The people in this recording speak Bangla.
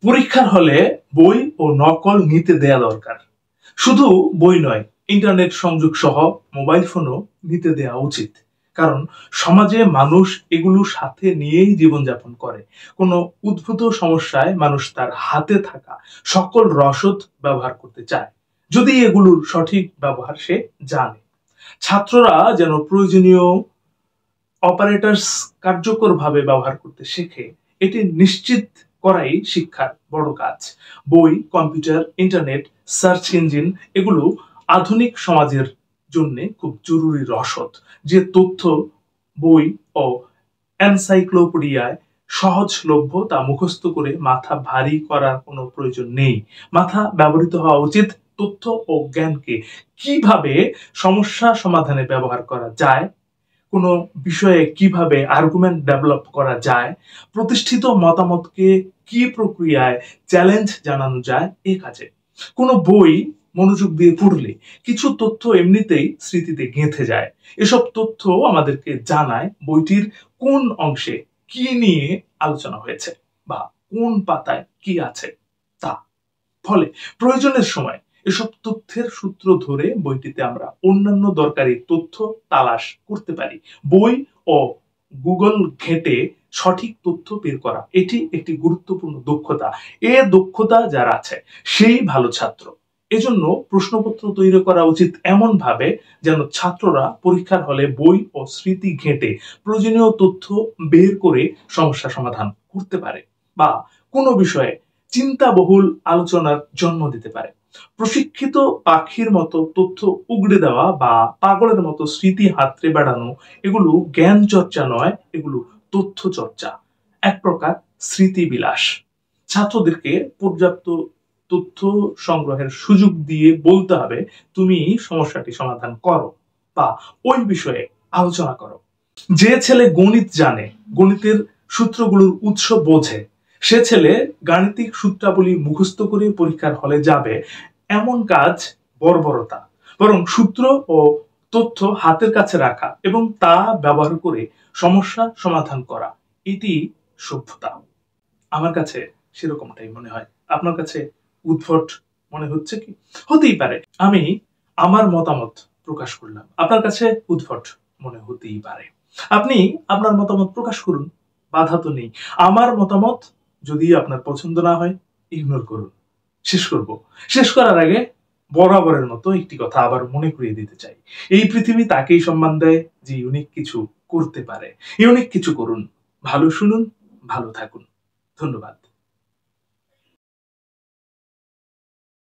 পরীক্ষার হলে বই ও নকল নিতে দেয়া দরকার। শুধু বই নয়, ইন্টারনেট সংযোগ সহ মোবাইল ফোনও নিতে দেয়া উচিত। কারণ সমাজে মানুষ এগুলো সাথে নিয়েই জীবনযাপন করে। কোনো উদ্ভূত সমস্যায় মানুষ তার হাতে থাকা সকল রসদ ব্যবহার করতে চায়, যদি এগুলোর সঠিক ব্যবহার সে জানে। ছাত্ররা যেন প্রয়োজনীয় অপারেটরস কার্যকরভাবে ব্যবহার করতে শেখে, এটি নিশ্চিত করাই শিক্ষার বড় কাজ। বই, কম্পিউটার, ইন্টারনেট, সার্চ ইঞ্জিন এগুলো আধুনিক সমাজের জন্য খুব জরুরি রসদ। যে তথ্য বই ও এনসাইক্লোপিডিয়ায় সহজলভ্য তা মুখস্থ করে মাথা ভারী করার কোনো প্রয়োজন নেই। মাথা ব্যবহৃত হওয়া উচিত তথ্য ও জ্ঞানকে কিভাবে সমস্যা সমাধানে ব্যবহার করা যায়, কোনো বিষয়ে কিভাবে আর্গুমেন্ট ডেভেলপ করা যায়, প্রতিষ্ঠিত মতামতকে কি প্রক্রিয়ায় চ্যালেঞ্জ জানানো যায় এই কাজে। কোনো বই মনোযোগ দিয়ে পড়লে কিছু তথ্য এমনিতেই স্মৃতিতে গেঁথে যায়। এসব তথ্য আমাদেরকে জানায় বইটির কোন অংশে কি নিয়ে আলোচনা হয়েছে বা কোন পাতায় কি আছে তা। ফলে প্রয়োজনের সময় এসব তথ্যের সূত্র ধরে বইটিতে আমরা অন্যান্য দরকারি তথ্য তালাশ করতে পারি। বই ও গুগল ঘেঁটে সঠিক তথ্য বের করা এটি একটি গুরুত্বপূর্ণ দক্ষতা। এ দক্ষতা যার আছে সেই ভালো ছাত্র। এজন্য প্রশ্নপত্র তৈরি করা উচিত এমন ভাবে যেন ছাত্ররা পরীক্ষার হলে বই ও স্মৃতি ঘেঁটে প্রয়োজনীয় তথ্য বের করে সমস্যা সমাধান করতে পারে বা কোনো বিষয়ে চিন্তাবহুল আলোচনার জন্ম দিতে পারে। প্রশিক্ষিত পাখির মতো তথ্য উগড়ে দেওয়া বা পাগলের মতো স্মৃতি হাতড়ে বেড়ানো এগুলো জ্ঞান চর্চা নয়, এগুলো তথ্য চর্চা, এক প্রকার স্মৃতি বিলাস। ছাত্রদেরকে পর্যাপ্ত তথ্য সংগ্রহের সুযোগ দিয়ে বলতে হবে, তুমি সমস্যাটি সমাধান করো বা ওই বিষয়ে আলোচনা করো। যে ছেলে গণিত জানে, গণিতের সূত্রগুলোর উৎস বোঝে, সে ছেলে গাণিতিক সূত্রাবলী মুখস্থ করে পরীক্ষার হলে যাবে, এমন কাজ বর্বরতা। বরং সূত্র ও তথ্য হাতের কাছে রাখা এবং তা ব্যবহার করে সমস্যা সমাধান করা, এটি সভ্যতা। আমার কাছে সেরকমটাই মনে হয়। আপনার কাছে উদ্ভট মনে হচ্ছে কি? হতেই পারে। আমি আমার মতামত প্রকাশ করলাম, আপনার কাছে উদ্ভট মনে হতেই পারে। আপনি আপনার মতামত প্রকাশ করুন, বাধা তো নেই। আমার মতামত যদি আপনার পছন্দ না হয় ইগনোর করুন। শেষ করার আগে বরাবরের মতো একটি কথা আবার মনে করিয়ে দিতে চাই। এই পৃথিবী তাকেই সম্মান দেয় যে ইউনিক কিছু করতে পারে। ইউনিক কিছু করুন, ভালো শুনুন, ভালো থাকুন। ধন্যবাদ।